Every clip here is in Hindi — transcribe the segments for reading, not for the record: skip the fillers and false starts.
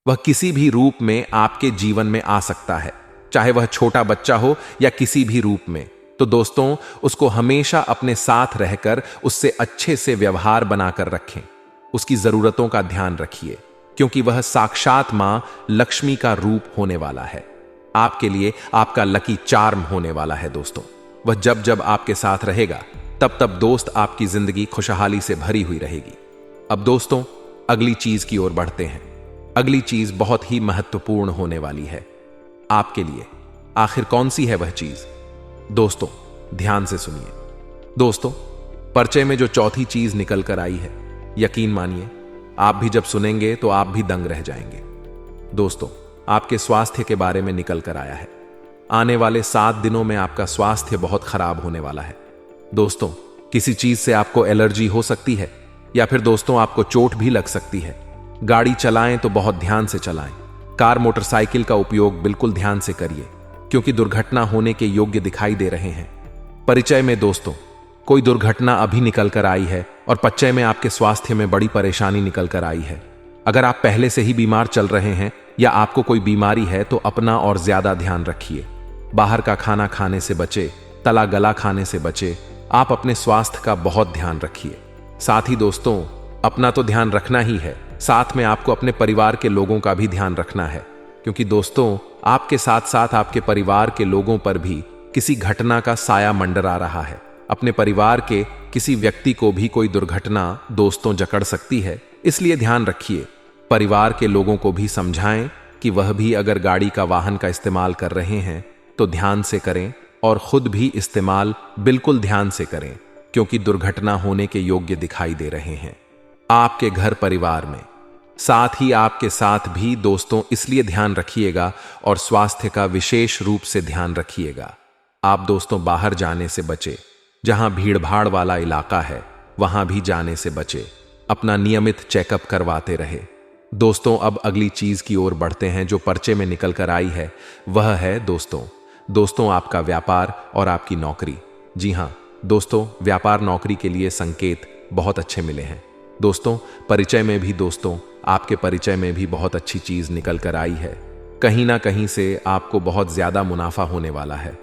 वह किसी भी रूप में आपके जीवन में आ सकता है, चाहे वह छोटा बच्चा हो या किसी भी रूप में। तो दोस्तों, उसको हमेशा अपने साथ रहकर उससे अच्छे से व्यवहार बनाकर रखें। उसकी जरूरतों का ध्यान रखिए, क्योंकि वह साक्षात मां लक्ष्मी का रूप होने वाला है। आपके लिए आपका लकी चार्म होने वाला है दोस्तों। वह जब जब आपके साथ रहेगा, तब तब दोस्त आपकी जिंदगी खुशहाली से भरी हुई रहेगी। अब दोस्तों, अगली चीज की ओर बढ़ते हैं। अगली चीज बहुत ही महत्वपूर्ण होने वाली है आपके लिए। आखिर कौन सी है वह चीज? दोस्तों, ध्यान से सुनिए। दोस्तों, परिचय में जो चौथी चीज निकल कर आई है, यकीन मानिए, आप भी जब सुनेंगे तो आप भी दंग रह जाएंगे। दोस्तों, आपके स्वास्थ्य के बारे में निकल कर आया है। आने वाले 7 दिनों में आपका स्वास्थ्य बहुत खराब होने वाला है। दोस्तों, किसी चीज से आपको एलर्जी हो सकती है, या फिर दोस्तों आपको चोट भी लग सकती है। गाड़ी चलाएं तो बहुत ध्यान से चलाएं। कार मोटरसाइकिल का उपयोग बिल्कुल ध्यान से करिए, क्योंकि दुर्घटना होने के योग्य दिखाई दे रहे हैं। परिचय में दोस्तों, कोई दुर्घटना अभी निकल कर आई है और परिचय में आपके स्वास्थ्य में बड़ी परेशानी निकल कर आई है। अगर आप पहले से ही बीमार चल रहे हैं या आपको कोई बीमारी है, तो अपना और ज्यादा ध्यान रखिए। बाहर का खाना खाने से बचे, तला गला खाने से बचे। आप अपने स्वास्थ्य का बहुत ध्यान रखिए। साथ ही दोस्तों, अपना तो ध्यान रखना ही है, साथ में आपको अपने परिवार के लोगों का भी ध्यान रखना है, क्योंकि दोस्तों, आपके साथ साथ आपके परिवार के लोगों पर भी किसी घटना का साया मंडरा रहा है। अपने परिवार के किसी व्यक्ति को भी कोई दुर्घटना दोस्तों जकड़ सकती है, इसलिए ध्यान रखिए। परिवार के लोगों को भी समझाएं कि वह भी अगर गाड़ी का वाहन का इस्तेमाल कर रहे हैं तो ध्यान से करें, और खुद भी इस्तेमाल बिल्कुल ध्यान से करें, क्योंकि दुर्घटना होने के योग्य दिखाई दे रहे हैं आपके घर परिवार में। साथ ही आपके साथ भी दोस्तों, इसलिए ध्यान रखिएगा और स्वास्थ्य का विशेष रूप से ध्यान रखिएगा। आप दोस्तों बाहर जाने से बचे, जहां भीड़ भाड़ वाला इलाका है वहां भी जाने से बचे। अपना नियमित चेकअप करवाते रहे। दोस्तों, अब अगली चीज की ओर बढ़ते हैं जो पर्चे में निकल कर आई है। वह है दोस्तों आपका व्यापार और आपकी नौकरी। जी हां दोस्तों, व्यापार नौकरी के लिए संकेत बहुत अच्छे मिले हैं। दोस्तों, परिचय में भी दोस्तों, आपके परिचय में भी बहुत अच्छी चीज निकल कर आई है। कहीं ना कहीं से आपको बहुत ज्यादा मुनाफा होने वाला है।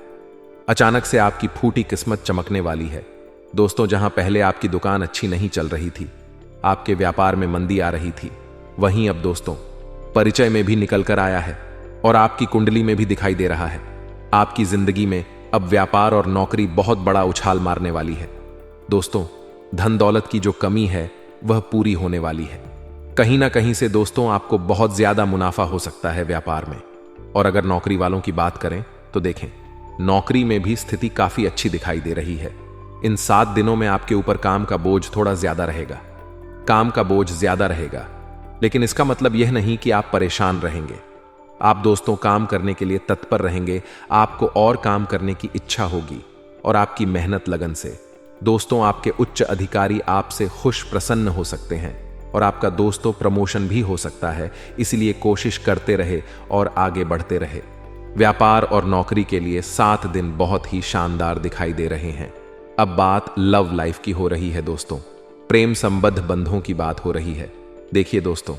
अचानक से आपकी फूटी किस्मत चमकने वाली है। दोस्तों, जहां पहले आपकी दुकान अच्छी नहीं चल रही थी, आपके व्यापार में मंदी आ रही थी, वहीं अब दोस्तों परिचय में भी निकल कर आया है और आपकी कुंडली में भी दिखाई दे रहा है। आपकी जिंदगी में अब व्यापार और नौकरी बहुत बड़ा उछाल मारने वाली है। दोस्तों, धन दौलत की जो कमी है वह पूरी होने वाली है। कहीं ना कहीं से दोस्तों आपको बहुत ज्यादा मुनाफा हो सकता है व्यापार में। और अगर नौकरी वालों की बात करें तो देखें, नौकरी में भी स्थिति काफी अच्छी दिखाई दे रही है। इन 7 दिनों में आपके ऊपर काम का बोझ थोड़ा ज्यादा रहेगा। काम का बोझ ज्यादा रहेगा, लेकिन इसका मतलब यह नहीं कि आप परेशान रहेंगे। आप दोस्तों काम करने के लिए तत्पर रहेंगे। आपको और काम करने की इच्छा होगी और आपकी मेहनत लगन से दोस्तों आपके उच्च अधिकारी आपसे खुश प्रसन्न हो सकते हैं और आपका दोस्तों प्रमोशन भी हो सकता है। इसलिए कोशिश करते रहे और आगे बढ़ते रहे। व्यापार और नौकरी के लिए 7 दिन बहुत ही शानदार दिखाई दे रहे हैं। अब बात लव लाइफ की हो रही है दोस्तों। प्रेम संबद्ध बंधों की बात हो रही है। देखिए दोस्तों,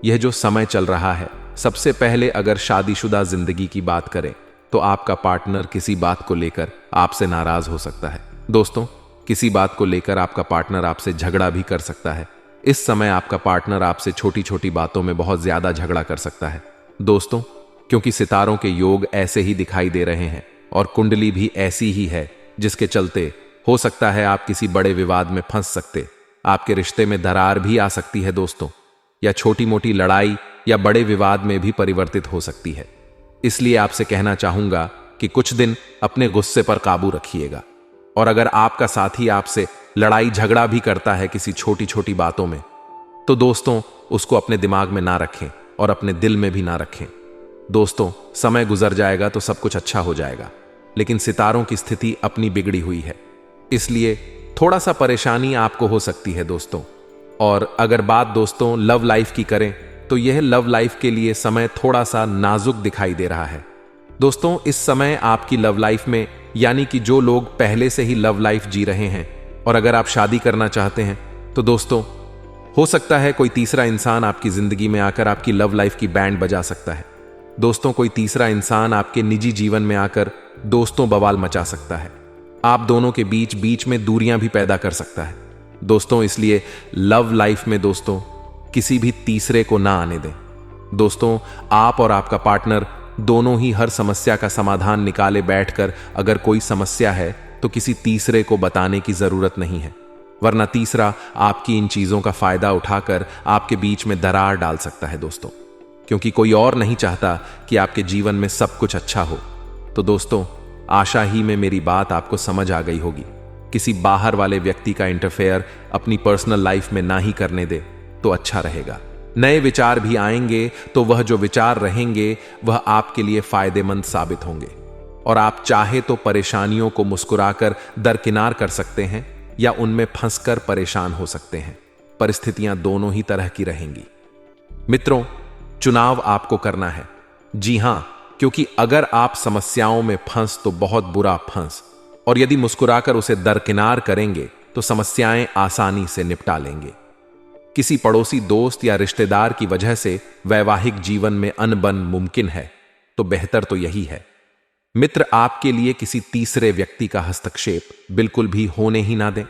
यह जो समय चल रहा है, सबसे पहले अगर शादीशुदा जिंदगी की बात करें तो आपका पार्टनर किसी बात को लेकर आपसे नाराज हो सकता है। दोस्तों, किसी बात को लेकर आपका पार्टनर आपसे झगड़ा भी कर सकता है। इस समय आपका पार्टनर आपसे छोटी छोटी बातों में बहुत ज्यादा झगड़ा कर सकता है दोस्तों, क्योंकि सितारों के योग ऐसे ही दिखाई दे रहे हैं और कुंडली भी ऐसी ही है, जिसके चलते हो सकता है आप किसी बड़े विवाद में फंस सकते। आपके रिश्ते में दरार भी आ सकती है दोस्तों, या छोटी मोटी लड़ाई या बड़े विवाद में भी परिवर्तित हो सकती है। इसलिए आपसे कहना चाहूंगा कि कुछ दिन अपने गुस्से पर काबू रखिएगा। और अगर आपका साथी आपसे लड़ाई झगड़ा भी करता है किसी छोटी छोटी बातों में, तो दोस्तों उसको अपने दिमाग में ना रखें और अपने दिल में भी ना रखें। दोस्तों, समय गुजर जाएगा तो सब कुछ अच्छा हो जाएगा, लेकिन सितारों की स्थिति अपनी बिगड़ी हुई है, इसलिए थोड़ा सा परेशानी आपको हो सकती है दोस्तों। और अगर बात दोस्तों लव लाइफ की करें तो यह लव लाइफ के लिए समय थोड़ा सा नाजुक दिखाई दे रहा है दोस्तों। इस समय आपकी लव लाइफ में, यानी कि जो लोग पहले से ही लव लाइफ जी रहे हैं और अगर आप शादी करना चाहते हैं, तो दोस्तों हो सकता है कोई तीसरा इंसान आपकी जिंदगी में आकर आपकी लव लाइफ की बैंड बजा सकता है। दोस्तों, कोई तीसरा इंसान आपके निजी जीवन में आकर दोस्तों बवाल मचा सकता है। आप दोनों के बीच बीच में दूरियां भी पैदा कर सकता है। दोस्तों, इसलिए लव लाइफ में दोस्तों किसी भी तीसरे को ना आने दें। दोस्तों, आप और आपका पार्टनर दोनों ही हर समस्या का समाधान निकाले बैठकर अगर कोई समस्या है तो किसी तीसरे को बताने की जरूरत नहीं है, वरना तीसरा आपकी इन चीजों का फायदा उठाकर आपके बीच में दरार डाल सकता है दोस्तों, क्योंकि कोई और नहीं चाहता कि आपके जीवन में सब कुछ अच्छा हो। तो दोस्तों, आशा ही में मेरी बात आपको समझ आ गई होगी। किसी बाहर वाले व्यक्ति का इंटरफेयर अपनी पर्सनल लाइफ में ना ही करने दे तो अच्छा रहेगा। नए विचार भी आएंगे तो वह जो विचार रहेंगे वह आपके लिए फायदेमंद साबित होंगे, और आप चाहे तो परेशानियों को मुस्कुराकर दरकिनार कर सकते हैं या उनमें फंसकर परेशान हो सकते हैं। परिस्थितियां दोनों ही तरह की रहेंगी। मित्रों, चुनाव आपको करना है। जी हां, क्योंकि अगर आप समस्याओं में फंस तो बहुत बुरा फंस, और यदि मुस्कुराकर उसे दरकिनार करेंगे तो समस्याएं आसानी से निपटा लेंगे। किसी पड़ोसी दोस्त या रिश्तेदार की वजह से वैवाहिक जीवन में अनबन मुमकिन है तो बेहतर तो यही है मित्र, आपके लिए किसी तीसरे व्यक्ति का हस्तक्षेप बिल्कुल भी होने ही ना दें।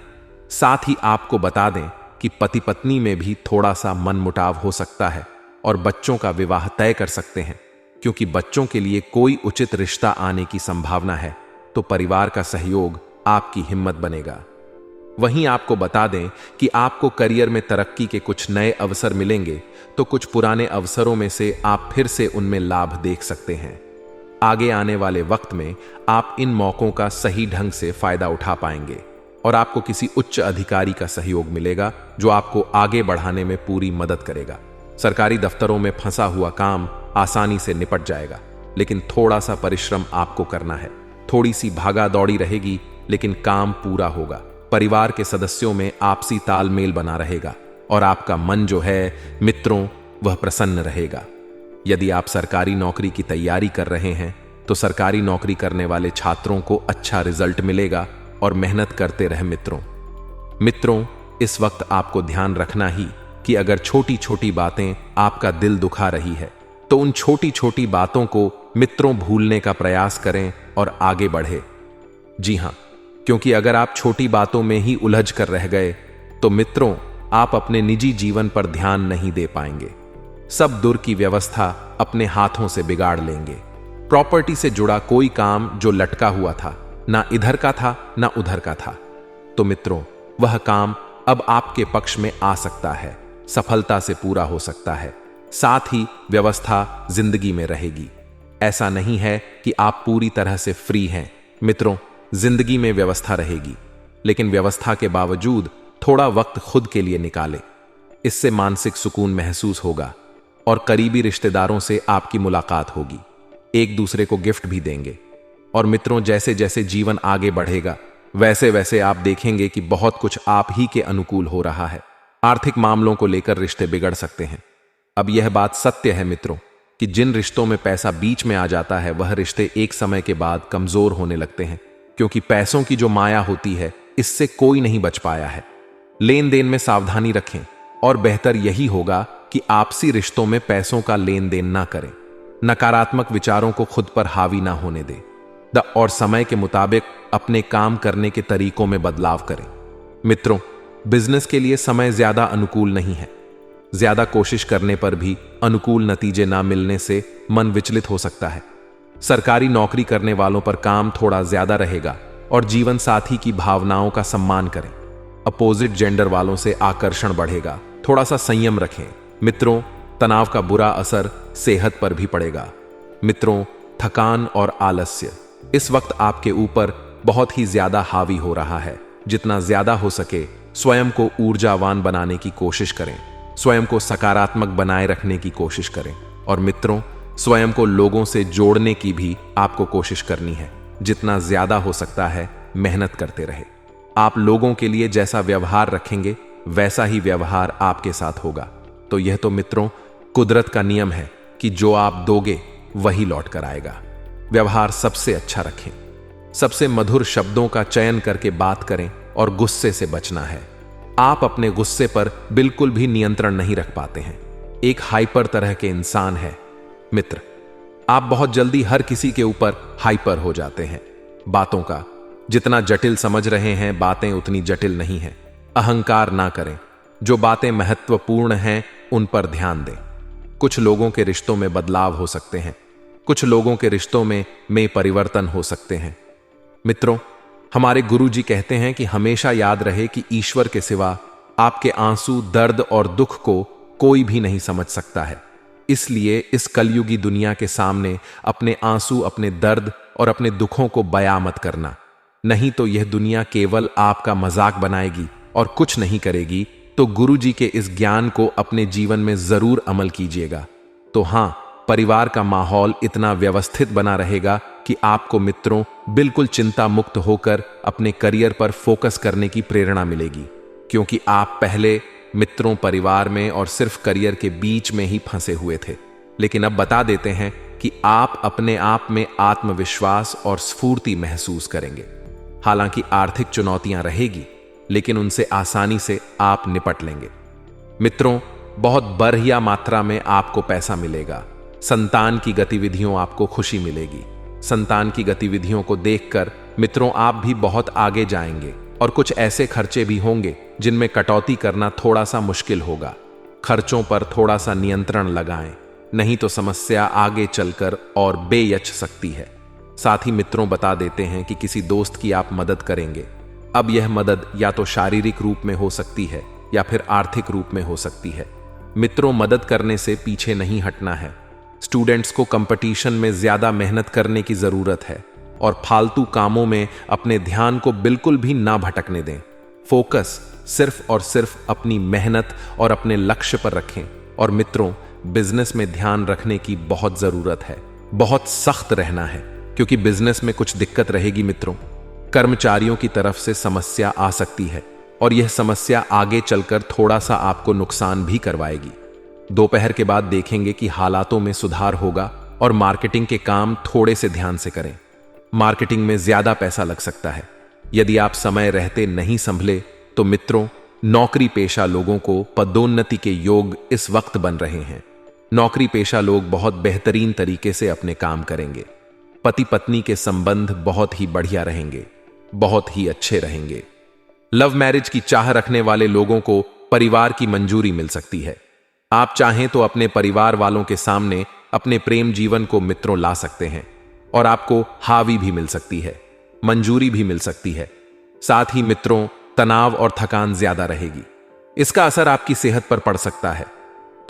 साथ ही आपको बता दें कि पति पत्नी में भी थोड़ा सा मनमुटाव हो सकता है और बच्चों का विवाह तय कर सकते हैं, क्योंकि बच्चों के लिए कोई उचित रिश्ता आने की संभावना है तो परिवार का सहयोग आपकी हिम्मत बनेगा। वहीं आपको बता दें कि आपको करियर में तरक्की के कुछ नए अवसर मिलेंगे तो कुछ पुराने अवसरों में से आप फिर से उनमें लाभ देख सकते हैं। आगे आने वाले वक्त में आप इन मौकों का सही ढंग से फायदा उठा पाएंगे और आपको किसी उच्च अधिकारी का सहयोग मिलेगा जो आपको आगे बढ़ाने में पूरी मदद करेगा। सरकारी दफ्तरों में फंसा हुआ काम आसानी से निपट जाएगा, लेकिन थोड़ा सा परिश्रम आपको करना है। थोड़ी सी भागा दौड़ी रहेगी, लेकिन काम पूरा होगा। परिवार के सदस्यों में आपसी तालमेल बना रहेगा और आपका मन जो है मित्रों वह प्रसन्न रहेगा। यदि आप सरकारी नौकरी की तैयारी कर रहे हैं तो सरकारी नौकरी करने वाले छात्रों को अच्छा रिजल्ट मिलेगा और मेहनत करते रहे मित्रों, इस वक्त आपको ध्यान रखना ही कि अगर छोटी छोटी बातें आपका दिल दुखा रही है तो उन छोटी छोटी बातों को मित्रों भूलने का प्रयास करें और आगे बढ़े। जी हां, क्योंकि अगर आप छोटी बातों में ही उलझ कर रह गए तो मित्रों आप अपने निजी जीवन पर ध्यान नहीं दे पाएंगे। सब दूर की व्यवस्था अपने हाथों से बिगाड़ लेंगे। प्रॉपर्टी से जुड़ा कोई काम जो लटका हुआ था, ना इधर का था ना उधर का था, तो मित्रों वह काम अब आपके पक्ष में आ सकता है, सफलता से पूरा हो सकता है। साथ ही व्यवस्था जिंदगी में रहेगी। ऐसा नहीं है कि आप पूरी तरह से फ्री हैं मित्रों, जिंदगी में व्यवस्था रहेगी, लेकिन व्यवस्था के बावजूद थोड़ा वक्त खुद के लिए निकालें। इससे मानसिक सुकून महसूस होगा और करीबी रिश्तेदारों से आपकी मुलाकात होगी। एक दूसरे को गिफ्ट भी देंगे। और मित्रों, जैसे जैसे जीवन आगे बढ़ेगा वैसे वैसे आप देखेंगे कि बहुत कुछ आप ही के अनुकूल हो रहा है। आर्थिक मामलों को लेकर रिश्ते बिगड़ सकते हैं। अब यह बात सत्य है मित्रों कि जिन रिश्तों में पैसा बीच में आ जाता है वह रिश्ते एक समय के बाद कमजोर होने लगते हैं, क्योंकि पैसों की जो माया होती है इससे कोई नहीं बच पाया है। लेन देन में सावधानी रखें और बेहतर यही होगा कि आपसी रिश्तों में पैसों का लेन देन ना करें। नकारात्मक विचारों को खुद पर हावी ना होने दें और समय के मुताबिक अपने काम करने के तरीकों में बदलाव करें। मित्रों, बिजनेस के लिए समय ज्यादा अनुकूल नहीं है। ज्यादा कोशिश करने पर भी अनुकूल नतीजे ना मिलने से मन विचलित हो सकता है। सरकारी नौकरी करने वालों पर काम थोड़ा ज्यादा रहेगा और जीवन साथी की भावनाओं का सम्मान करें। अपोजिट जेंडर वालों से आकर्षण बढ़ेगा, थोड़ा सा संयम रखें। मित्रों, तनाव का बुरा असर सेहत पर भी पड़ेगा। मित्रों, थकान और आलस्य इस वक्त आपके ऊपर बहुत ही ज्यादा हावी हो रहा है। जितना ज्यादा हो सके स्वयं को ऊर्जावान बनाने की कोशिश करें, स्वयं को सकारात्मक बनाए रखने की कोशिश करें। और मित्रों, स्वयं को लोगों से जोड़ने की भी आपको कोशिश करनी है। जितना ज्यादा हो सकता है मेहनत करते रहे। आप लोगों के लिए जैसा व्यवहार रखेंगे वैसा ही व्यवहार आपके साथ होगा। तो यह तो मित्रों कुदरत का नियम है कि जो आप दोगे वही लौट कर आएगा। व्यवहार सबसे अच्छा रखें, सबसे मधुर शब्दों का चयन करके बात करें और गुस्से से बचना है। आप अपने गुस्से पर बिल्कुल भी नियंत्रण नहीं रख पाते हैं। एक हाइपर तरह के इंसान है मित्र। आप बहुत जल्दी हर किसी के ऊपर हाइपर हो जाते हैं। बातों का जितना जटिल समझ रहे हैं, बातें उतनी जटिल नहीं हैं। अहंकार ना करें। जो बातें महत्वपूर्ण हैं उन पर ध्यान दें। कुछ लोगों के रिश्तों में बदलाव हो सकते हैं, कुछ लोगों के रिश्तों में परिवर्तन हो सकते हैं। मित्रों, हमारे गुरुजी कहते हैं कि हमेशा याद रहे कि ईश्वर के सिवा आपके आंसू, दर्द और दुख को कोई भी नहीं समझ सकता है। इसलिए इस कलयुगी दुनिया के सामने अपने आंसू, अपने दर्द और अपने दुखों को बयां मत करना। नहीं तो यह दुनिया केवल आपका मजाक बनाएगी और कुछ नहीं करेगी। तो गुरुजी के इस ज्ञान को अपने जीवन में जरूर अमल कीजिएगा। तो हां, परिवार का माहौल इतना व्यवस्थित बना रहेगा कि आपको मित्रों बिल्कुल चिंता मुक्त होकर अपने करियर पर फोकस करने की प्रेरणा मिलेगी। क्योंकि आप पहले मित्रों, परिवार में और सिर्फ करियर के बीच में ही फंसे हुए थे। लेकिन अब बता देते हैं कि आप अपने आप में आत्मविश्वास और स्फूर्ति महसूस करेंगे। हालांकि आर्थिक चुनौतियां रहेगी, लेकिन उनसे आसानी से आप निपट लेंगे। मित्रों, बहुत बढ़िया मात्रा में आपको पैसा मिलेगा। संतान की गतिविधियों आपको खुशी मिलेगी। संतान की गतिविधियों को देखकर मित्रों आप भी बहुत आगे जाएंगे। और कुछ ऐसे खर्चे भी होंगे जिनमें कटौती करना थोड़ा सा मुश्किल होगा। खर्चों पर थोड़ा सा नियंत्रण लगाएं, नहीं तो समस्या आगे चलकर और बेयच सकती है। साथ ही मित्रों बता देते हैं कि किसी दोस्त की आप मदद करेंगे। अब यह मदद या तो शारीरिक रूप में हो सकती है या फिर आर्थिक रूप में हो सकती है। मित्रों, मदद करने से पीछे नहीं हटना है। स्टूडेंट्स को कंपटीशन में ज्यादा मेहनत करने की जरूरत है और फालतू कामों में अपने ध्यान को बिल्कुल भी ना भटकने दें। फोकस सिर्फ और सिर्फ अपनी मेहनत और अपने लक्ष्य पर रखें। और मित्रों, बिजनेस में ध्यान रखने की बहुत जरूरत है। बहुत सख्त रहना है, क्योंकि बिजनेस में कुछ दिक्कत रहेगी मित्रों। कर्मचारियों की तरफ से समस्या आ सकती है और यह समस्या आगे चलकर थोड़ा सा आपको नुकसान भी करवाएगी। दोपहर के बाद देखेंगे कि हालातों में सुधार होगा और मार्केटिंग के काम थोड़े से ध्यान से करें। मार्केटिंग में ज्यादा पैसा लग सकता है। यदि आप समय रहते नहीं संभले तो मित्रों, नौकरी पेशा लोगों को पदोन्नति के योग इस वक्त बन रहे हैं। नौकरी पेशा लोग बहुत बेहतरीन तरीके से अपने काम करेंगे। पति पत्नी के संबंध बहुत ही बढ़िया रहेंगे, बहुत ही अच्छे रहेंगे। लव मैरिज की चाह रखने वाले लोगों को परिवार की मंजूरी मिल सकती है। आप चाहें तो अपने परिवार वालों के सामने अपने प्रेम जीवन को मित्रों ला सकते हैं और आपको हावी भी मिल सकती है, मंजूरी भी मिल सकती है। साथ ही मित्रों, तनाव और थकान ज्यादा रहेगी। इसका असर आपकी सेहत पर पड़ सकता है।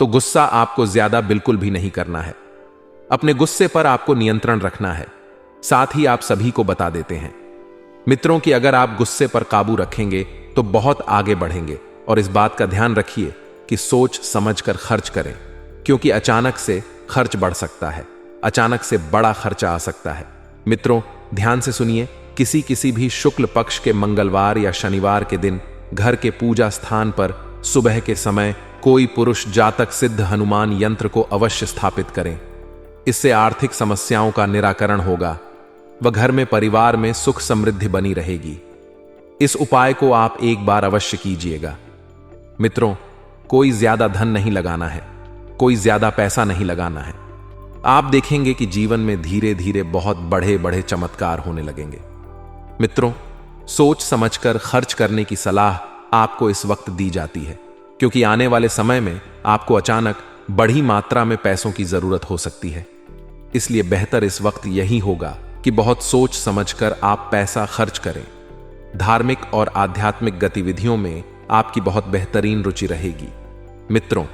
तो गुस्सा आपको ज्यादा बिल्कुल भी नहीं करना है। अपने गुस्से पर आपको नियंत्रण रखना है। साथ ही आप सभी को बता देते हैं मित्रों कि अगर आप गुस्से पर काबू रखेंगे तो बहुत आगे बढ़ेंगे। और इस बात का ध्यान रखिए कि सोच समझकर खर्च करें, क्योंकि अचानक से खर्च बढ़ सकता है, अचानक से बड़ा खर्चा आ सकता है। मित्रों, ध्यान से सुनिए, किसी भी शुक्ल पक्ष के मंगलवार या शनिवार के दिन घर के पूजा स्थान पर सुबह के समय कोई पुरुष जातक सिद्ध हनुमान यंत्र को अवश्य स्थापित करें। इससे आर्थिक समस्याओं का निराकरण होगा व घर में, परिवार में सुख समृद्धि बनी रहेगी। इस उपाय को आप एक बार अवश्य कीजिएगा। मित्रों, कोई ज्यादा धन नहीं लगाना है, कोई ज्यादा पैसा नहीं लगाना है। आप देखेंगे कि जीवन में धीरे धीरे बहुत बड़े बड़े चमत्कार होने लगेंगे। मित्रों, सोच समझकर खर्च करने की सलाह आपको इस वक्त दी जाती है, क्योंकि आने वाले समय में आपको अचानक बड़ी मात्रा में पैसों की जरूरत हो सकती है। इसलिए बेहतर इस वक्त यही होगा कि बहुत सोच समझकर आप पैसा खर्च करें। धार्मिक और आध्यात्मिक गतिविधियों में आपकी बहुत बेहतरीन रुचि रहेगी। मित्रों,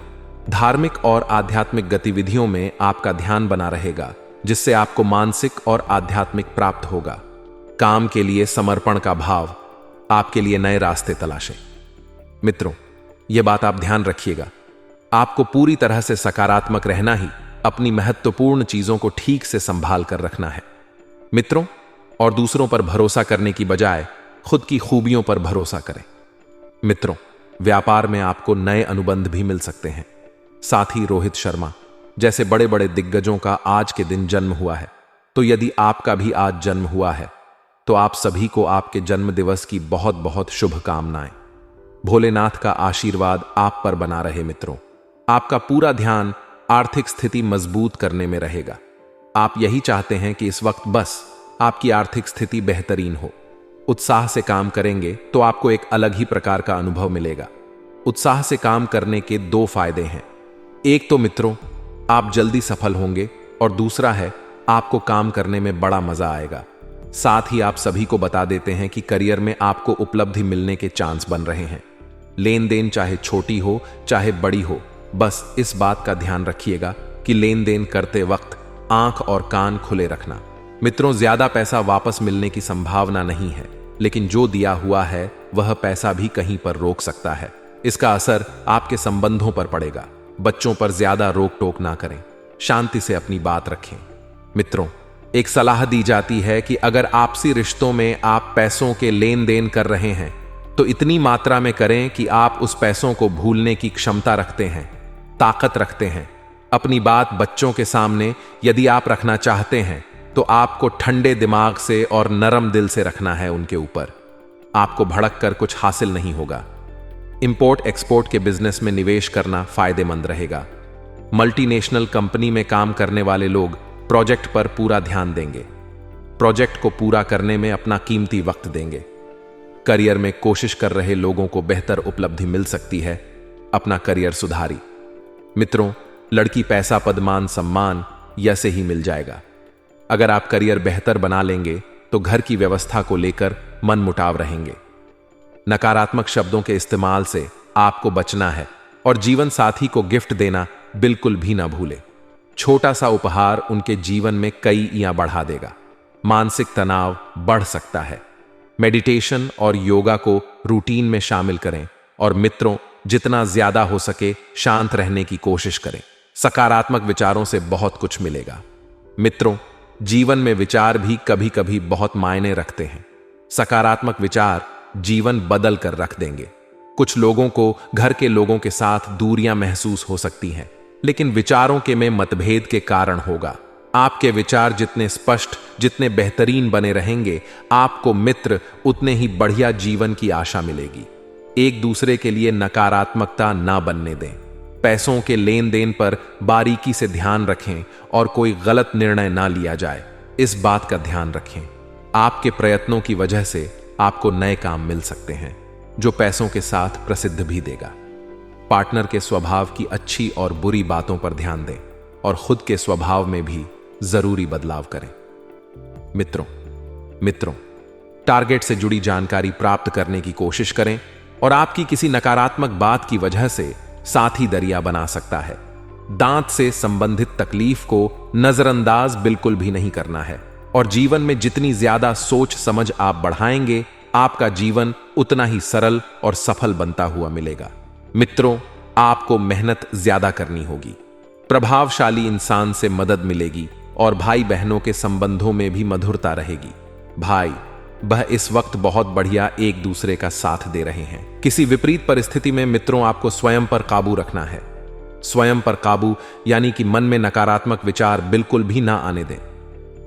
धार्मिक और आध्यात्मिक गतिविधियों में आपका ध्यान बना रहेगा, जिससे आपको मानसिक और आध्यात्मिक प्राप्त होगा। काम के लिए समर्पण का भाव आपके लिए नए रास्ते तलाशें। मित्रों, यह बात आप ध्यान रखिएगा, आपको पूरी तरह से सकारात्मक रहना ही अपनी महत्वपूर्ण चीजों को ठीक से संभाल कर रखना है। मित्रों, और दूसरों पर भरोसा करने की बजाय खुद की खूबियों पर भरोसा करें। मित्रों, व्यापार में आपको नए अनुबंध भी मिल सकते हैं। साथ ही रोहित शर्मा जैसे बड़े बड़े दिग्गजों का आज के दिन जन्म हुआ है। तो यदि आपका भी आज जन्म हुआ है तो आप सभी को आपके जन्म दिवस की बहुत बहुत शुभकामनाएं। भोलेनाथ का आशीर्वाद आप पर बना रहे मित्रों। आपका पूरा ध्यान आर्थिक स्थिति मजबूत करने में रहेगा। आप यही चाहते हैं कि इस वक्त बस आपकी आर्थिक स्थिति बेहतरीन हो। उत्साह से काम करेंगे तो आपको एक अलग ही प्रकार का अनुभव मिलेगा। उत्साह से काम करने के दो फायदे हैं। एक तो मित्रों, आप जल्दी सफल होंगे, और दूसरा है आपको काम करने में बड़ा मजा आएगा। साथ ही आप सभी को बता देते हैं कि करियर में आपको उपलब्धि मिलने के चांस बन रहे हैं। लेन देन चाहे छोटी हो चाहे बड़ी हो, बस इस बात का ध्यान रखिएगा कि लेन देन करते वक्त आंख और कान खुले रखना। मित्रों, ज्यादा पैसा वापस मिलने की संभावना नहीं है, लेकिन जो दिया हुआ है वह पैसा भी कहीं पर रोक सकता है। इसका असर आपके संबंधों पर पड़ेगा। बच्चों पर ज्यादा रोक टोक ना करें, शांति से अपनी बात रखें। मित्रों, एक सलाह दी जाती है कि अगर आपसी रिश्तों में आप पैसों के लेन देन कर रहे हैं तो इतनी मात्रा में करें कि आप उस पैसों को भूलने की क्षमता रखते हैं, ताकत रखते हैं। अपनी बात बच्चों के सामने यदि आप रखना चाहते हैं तो आपको ठंडे दिमाग से और नरम दिल से रखना है उनके ऊपर। आपको भड़क कर कुछ हासिल नहीं होगा। इंपोर्ट एक्सपोर्ट के बिजनेस में निवेश करना फायदेमंद रहेगा। मल्टीनेशनल कंपनी में काम करने वाले लोग प्रोजेक्ट पर पूरा ध्यान देंगे। प्रोजेक्ट को पूरा करने में अपना कीमती वक्त देंगे। करियर में कोशिश कर रहे लोगों को बेहतर उपलब्धि मिल सकती है। अपना करियर सुधारी। मित्रों, लड़की पैसा पद मान सम्मान यसे ही मिल जाएगा। अगर आप करियर बेहतर बना लेंगे तो घर की व्यवस्था को लेकर मन मुटाव रहेंगे। नकारात्मक शब्दों के इस्तेमाल से आपको बचना है, और जीवन साथी को गिफ्ट देना बिल्कुल भी ना भूले। छोटा सा उपहार उनके जीवन में कई ईयां बढ़ा देगा। मानसिक तनाव बढ़ सकता है। मेडिटेशन और योगा को रूटीन में शामिल करें, और मित्रों, जितना ज्यादा हो सके शांत रहने की कोशिश करें। सकारात्मक विचारों से बहुत कुछ मिलेगा। मित्रों, जीवन में विचार भी कभी कभी बहुत मायने रखते हैं। सकारात्मक विचार जीवन बदल कर रख देंगे। कुछ लोगों को घर के लोगों के साथ दूरियां महसूस हो सकती हैं, लेकिन विचारों के में मतभेद के कारण होगा। आपके विचार जितने स्पष्ट, जितने बेहतरीन बने रहेंगे, आपको मित्र उतने ही बढ़िया जीवन की आशा मिलेगी। एक दूसरे के लिए नकारात्मकता ना बनने दें। पैसों के लेन देन पर बारीकी से ध्यान रखें और कोई गलत निर्णय ना लिया जाए, इस बात का ध्यान रखें। आपके प्रयत्नों की वजह से आपको नए काम मिल सकते हैं, जो पैसों के साथ प्रसिद्ध भी देगा। पार्टनर के स्वभाव की अच्छी और बुरी बातों पर ध्यान दें, और खुद के स्वभाव में भी जरूरी बदलाव करें। मित्रों, टारगेट से जुड़ी जानकारी प्राप्त करने की कोशिश करें, और आपकी किसी नकारात्मक बात की वजह से साथी दरिया बना सकता है। दांत से संबंधित तकलीफ को नजरअंदाज बिल्कुल भी नहीं करना है, और जीवन में जितनी ज्यादा सोच समझ आप बढ़ाएंगे, आपका जीवन उतना ही सरल और सफल बनता हुआ मिलेगा। मित्रों, आपको मेहनत ज्यादा करनी होगी। प्रभावशाली इंसान से मदद मिलेगी, और भाई बहनों के संबंधों में भी मधुरता रहेगी। भाई वह इस वक्त बहुत बढ़िया एक दूसरे का साथ दे रहे हैं। किसी विपरीत परिस्थिति में मित्रों, आपको स्वयं पर काबू रखना है। स्वयं पर काबू यानी कि मन में नकारात्मक विचार बिल्कुल भी ना आने दें।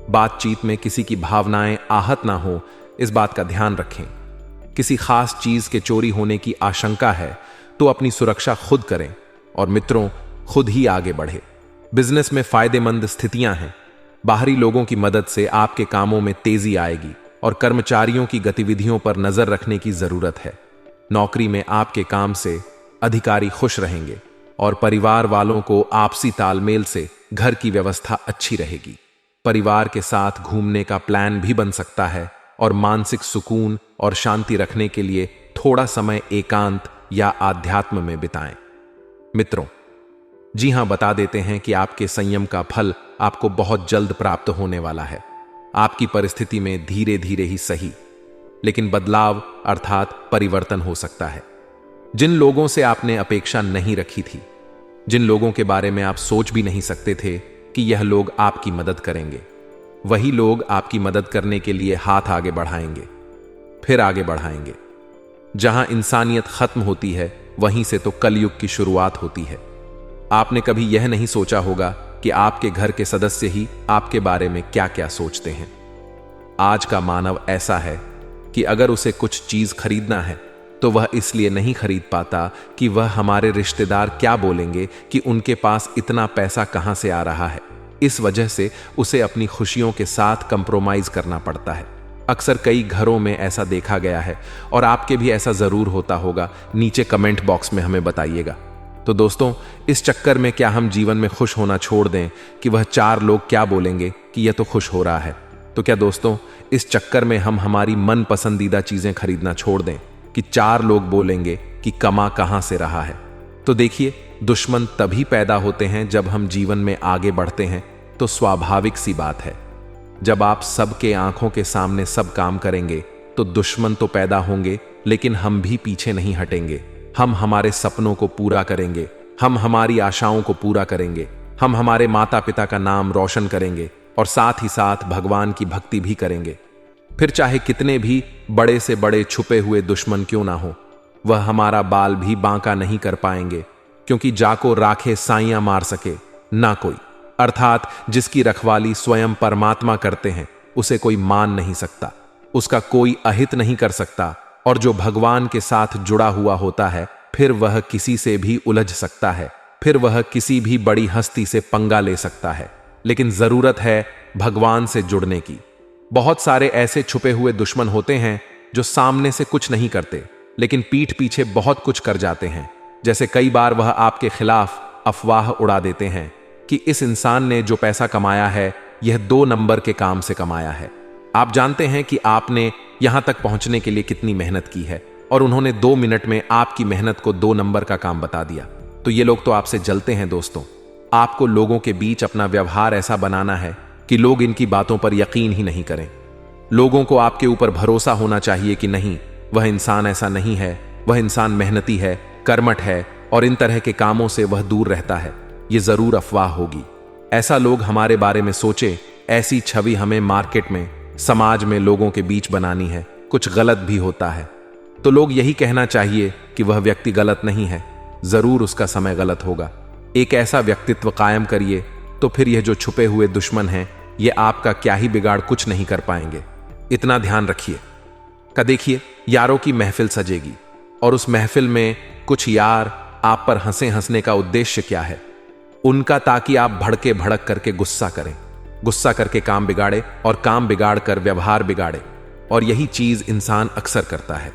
बातचीत में किसी की भावनाएं आहत ना हो, इस बात का ध्यान रखें। किसी खास चीज के चोरी होने की आशंका है तो अपनी सुरक्षा खुद करें, और मित्रों, खुद ही आगे बढ़े। बिजनेस में फायदेमंद स्थितियां हैं। बाहरी लोगों की मदद से आपके कामों में तेजी आएगी, और कर्मचारियों की गतिविधियों पर नजर रखने की जरूरत है। नौकरी में आपके काम से अधिकारी खुश रहेंगे, और परिवार वालों को आपसी तालमेल से घर की व्यवस्था अच्छी रहेगी। परिवार के साथ घूमने का प्लान भी बन सकता है, और मानसिक सुकून और शांति रखने के लिए थोड़ा समय एकांत या आध्यात्म में बिताएं। मित्रों, जी हां, बता देते हैं कि आपके संयम का फल आपको बहुत जल्द प्राप्त होने वाला है। आपकी परिस्थिति में धीरे धीरे ही सही, लेकिन बदलाव अर्थात परिवर्तन हो सकता है। जिन लोगों से आपने अपेक्षा नहीं रखी थी, जिन लोगों के बारे में आप सोच भी नहीं सकते थे कि यह लोग आपकी मदद करेंगे, वही लोग आपकी मदद करने के लिए हाथ आगे बढ़ाएंगे, फिर आगे बढ़ाएंगे। जहां इंसानियत खत्म होती है, वहीं से तो कलयुग की शुरुआत होती है। आपने कभी यह नहीं सोचा होगा कि आपके घर के सदस्य ही आपके बारे में क्या क्या सोचते हैं। आज का मानव ऐसा है कि अगर उसे कुछ चीज खरीदना है तो वह इसलिए नहीं खरीद पाता कि वह हमारे रिश्तेदार क्या बोलेंगे कि उनके पास इतना पैसा कहां से आ रहा है। इस वजह से उसे अपनी खुशियों के साथ कंप्रोमाइज करना पड़ता है। अक्सर कई घरों में ऐसा देखा गया है और आपके भी ऐसा जरूर होता होगा। नीचे कमेंट बॉक्स में हमें बताइएगा। तो दोस्तों, इस चक्कर में क्या हम जीवन में खुश होना छोड़ दें कि वह 4 लोग क्या बोलेंगे कि यह तो खुश हो रहा है? तो क्या दोस्तों, इस चक्कर में हम हमारी मन पसंदीदा चीजें खरीदना छोड़ दें कि 4 लोग बोलेंगे कि कमा कहां से रहा है? तो देखिए, दुश्मन तभी पैदा होते हैं जब हम जीवन में आगे बढ़ते हैं। तो स्वाभाविक सी बात है, जब आप सबके आंखों के सामने सब काम करेंगे तो दुश्मन तो पैदा होंगे, लेकिन हम भी पीछे नहीं हटेंगे। हम हमारे सपनों को पूरा करेंगे, हम हमारी आशाओं को पूरा करेंगे, हम हमारे माता पिता का नाम रोशन करेंगे और साथ ही साथ भगवान की भक्ति भी करेंगे। फिर चाहे कितने भी बड़े से बड़े छुपे हुए दुश्मन क्यों ना हो, वह हमारा बाल भी बांका नहीं कर पाएंगे, क्योंकि जाको राखे साइयां मार सके ना कोई। अर्थात जिसकी रखवाली स्वयं परमात्मा करते हैं उसे कोई मान नहीं सकता, उसका कोई अहित नहीं कर सकता। और जो भगवान के साथ जुड़ा हुआ होता है, फिर वह किसी से भी उलझ सकता है, फिर वह किसी भी बड़ी हस्ती से पंगा ले सकता है। लेकिन जरूरत है भगवान से जुड़ने की। बहुत सारे ऐसे छुपे हुए दुश्मन होते हैं जो सामने से कुछ नहीं करते, लेकिन पीठ पीछे बहुत कुछ कर जाते हैं। जैसे कई बार वह आपके खिलाफ अफवाह उड़ा देते हैं कि इस इंसान ने जो पैसा कमाया है यह 2 नंबर के काम से कमाया है। आप जानते हैं कि आपने यहां तक पहुंचने के लिए कितनी मेहनत की है, और उन्होंने 2 मिनट में आपकी मेहनत को 2 नंबर का काम बता दिया। तो ये लोग तो आपसे जलते हैं दोस्तों। आपको लोगों के बीच अपना व्यवहार ऐसा बनाना है कि लोग इनकी बातों पर यकीन ही नहीं करें। लोगों को आपके ऊपर भरोसा होना चाहिए कि नहीं, वह इंसान ऐसा नहीं है, वह इंसान मेहनती है, कर्मठ है और इन तरह के कामों से वह दूर रहता है। ये जरूर अफवाह होगी। ऐसा लोग हमारे बारे में सोचे, ऐसी छवि हमें मार्केट में, समाज में लोगों के बीच बनानी है। कुछ गलत भी होता है तो लोग यही कहना चाहिए कि वह व्यक्ति गलत नहीं है, जरूर उसका समय गलत होगा। एक ऐसा व्यक्तित्व कायम करिए, तो फिर यह जो छुपे हुए दुश्मन हैं, ये आपका क्या ही बिगाड़ कुछ नहीं कर पाएंगे। इतना ध्यान रखिए। का देखिए, यारों की महफिल सजेगी और उस महफिल में कुछ यार आप पर हंसे। हंसने का उद्देश्य क्या है उनका? ताकि आप भड़के भड़क करके गुस्सा करें, गुस्सा करके काम बिगाड़े और काम बिगाड़ कर व्यवहार बिगाड़े। और यही चीज इंसान अक्सर करता है।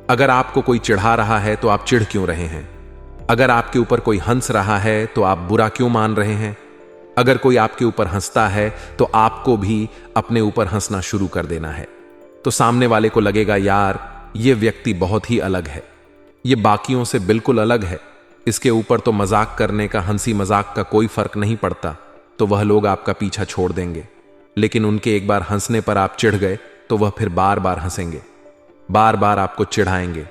अगर आपको कोई चिढ़ा रहा है तो आप चिढ़ क्यों रहे हैं? अगर आपके ऊपर कोई हंस रहा है तो आप बुरा क्यों मान रहे हैं? अगर कोई आपके ऊपर हंसता है तो आपको भी अपने ऊपर हंसना शुरू कर देना है। तो सामने वाले को लगेगा, यार ये व्यक्ति बहुत ही अलग है, ये बाकियों से बिल्कुल अलग है, इसके ऊपर तो मजाक करने का, हंसी मजाक का कोई फर्क नहीं पड़ता। तो वह लोग आपका पीछा छोड़ देंगे। लेकिन उनके एक बार हंसने पर आप चिढ़ गए तो वह फिर बार बार हंसेंगे, बार बार आपको चिढ़ाएंगे।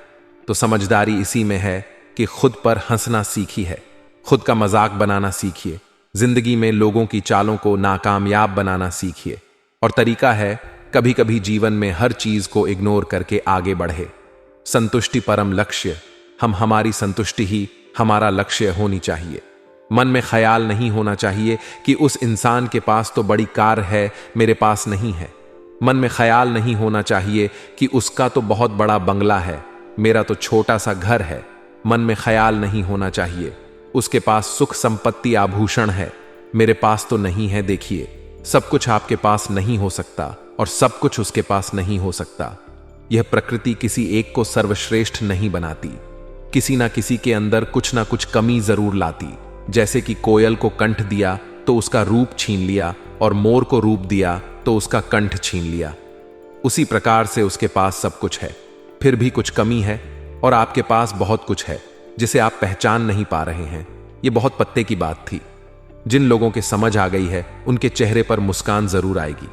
तो समझदारी इसी में है कि खुद पर हंसना सीखी है, खुद का मजाक बनाना सीखिए, जिंदगी में लोगों की चालों को नाकामयाब बनाना सीखिए। और तरीका है, कभी कभी जीवन में हर चीज को इग्नोर करके आगे बढ़े। संतुष्टि परम लक्ष्य, हम हमारी संतुष्टि ही हमारा लक्ष्य होनी चाहिए। मन में ख्याल नहीं होना चाहिए कि उस इंसान के पास तो बड़ी कार है, मेरे पास नहीं है। मन में ख्याल नहीं होना चाहिए कि उसका तो बहुत बड़ा बंगला है, मेरा तो छोटा सा घर है। मन में ख्याल नहीं होना चाहिए उसके पास सुख संपत्ति आभूषण है, मेरे पास तो नहीं है। देखिए, सब कुछ आपके पास नहीं हो सकता और सब कुछ उसके पास नहीं हो सकता। यह प्रकृति किसी एक को सर्वश्रेष्ठ नहीं बनाती, किसी ना किसी के अंदर कुछ ना कुछ कमी जरूर लाती। जैसे कि कोयल को कंठ दिया तो उसका रूप छीन लिया, और मोर को रूप दिया तो उसका कंठ छीन लिया। उसी प्रकार से उसके पास सब कुछ है, फिर भी कुछ कमी है, और आपके पास बहुत कुछ है जिसे आप पहचान नहीं पा रहे हैं। यह बहुत पत्ते की बात थी। जिन लोगों के समझ आ गई है उनके चेहरे पर मुस्कान जरूर आएगी।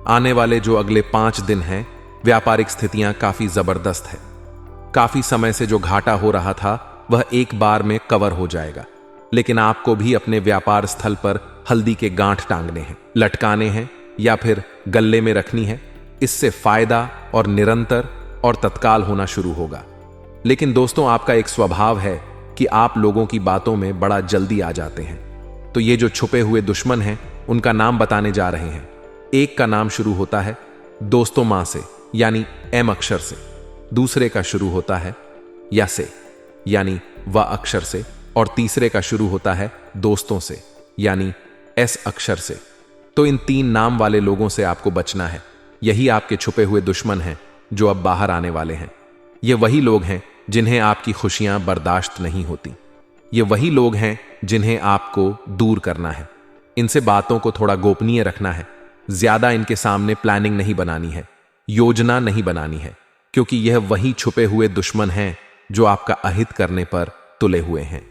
आने वाले जो अगले 5 दिन हैं, व्यापारिक स्थितियां काफी जबरदस्त है। काफी समय से जो घाटा हो रहा था वह एक बार में कवर हो जाएगा। लेकिन आपको भी अपने व्यापार स्थल पर हल्दी के गांठ टांगने हैं, लटकाने हैं या फिर गल्ले में रखनी है। इससे फायदा और निरंतर और तत्काल होना शुरू होगा। लेकिन दोस्तों, आपका एक स्वभाव है कि आप लोगों की बातों में बड़ा जल्दी आ जाते हैं। तो ये जो छुपे हुए दुश्मन हैं, उनका नाम बताने जा रहे हैं। एक का नाम शुरू होता है दोस्तों मां से, यानी एम अक्षर से। दूसरे का शुरू होता है या से यानी व अक्षर से, और तीसरे का शुरू होता है दोस्तों से यानी एस अक्षर से। तो इन 3 नाम वाले लोगों से आपको बचना है। यही आपके छुपे हुए दुश्मन हैं जो अब बाहर आने वाले हैं। ये वही लोग हैं जिन्हें आपकी खुशियां बर्दाश्त नहीं होती। ये वही लोग हैं जिन्हें आपको दूर करना है। इनसे बातों को थोड़ा गोपनीय रखना है। ज्यादा इनके सामने प्लानिंग नहीं बनानी है, योजना नहीं बनानी है, क्योंकि यह वही छुपे हुए दुश्मन हैं जो आपका अहित करने पर तुले हुए हैं।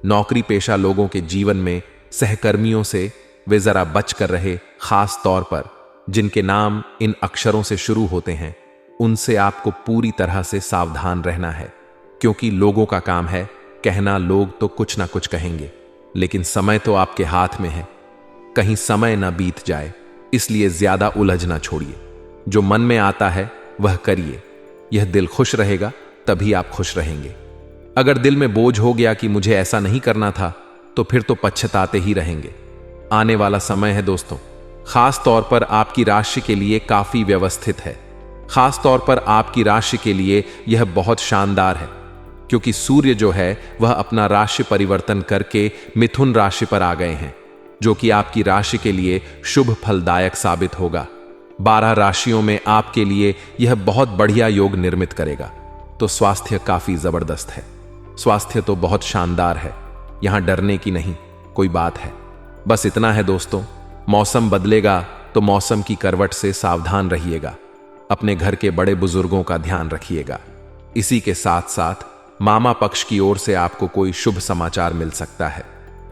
नौकरी पेशा लोगों के जीवन में सहकर्मियों से वे जरा बच कर रहे, खास तौर पर जिनके नाम इन अक्षरों से शुरू होते हैं, उनसे आपको पूरी तरह से सावधान रहना है, क्योंकि लोगों का काम है कहना। लोग तो कुछ ना कुछ कहेंगे, लेकिन समय तो आपके हाथ में है। कहीं समय ना बीत जाए, इसलिए ज्यादा उलझना छोड़िए। जो मन में आता है वह करिए। यह दिल खुश रहेगा तभी आप खुश रहेंगे। अगर दिल में बोझ हो गया कि मुझे ऐसा नहीं करना था, तो फिर तो पछताते ही रहेंगे। आने वाला समय है दोस्तों, खास तौर पर आपकी राशि के लिए काफी व्यवस्थित है। खास तौर पर आपकी राशि के लिए यह बहुत शानदार है, क्योंकि सूर्य जो है वह अपना राशि परिवर्तन करके मिथुन राशि पर आ गए हैं, जो कि आपकी राशि के लिए शुभ फलदायक साबित होगा। 12 राशियों में आपके लिए यह बहुत बढ़िया योग निर्मित करेगा। तो स्वास्थ्य काफी जबरदस्त है। स्वास्थ्य तो बहुत शानदार है, यहां डरने की नहीं कोई बात है। बस इतना है दोस्तों, मौसम बदलेगा तो मौसम की करवट से सावधान रहिएगा। अपने घर के बड़े बुजुर्गों का ध्यान रखिएगा। इसी के साथ साथ मामा पक्ष की ओर से आपको कोई शुभ समाचार मिल सकता है,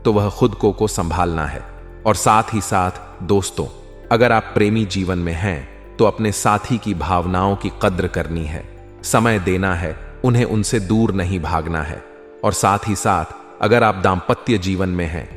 तो वह खुद को संभालना है। और साथ ही साथ दोस्तों, अगर आप प्रेमी जीवन में हैं तो अपने साथी की भावनाओं की कद्र करनी है, समय देना है, उन्हें उनसे दूर नहीं भागना है। और साथ ही साथ अगर आप दाम्पत्य जीवन में हैं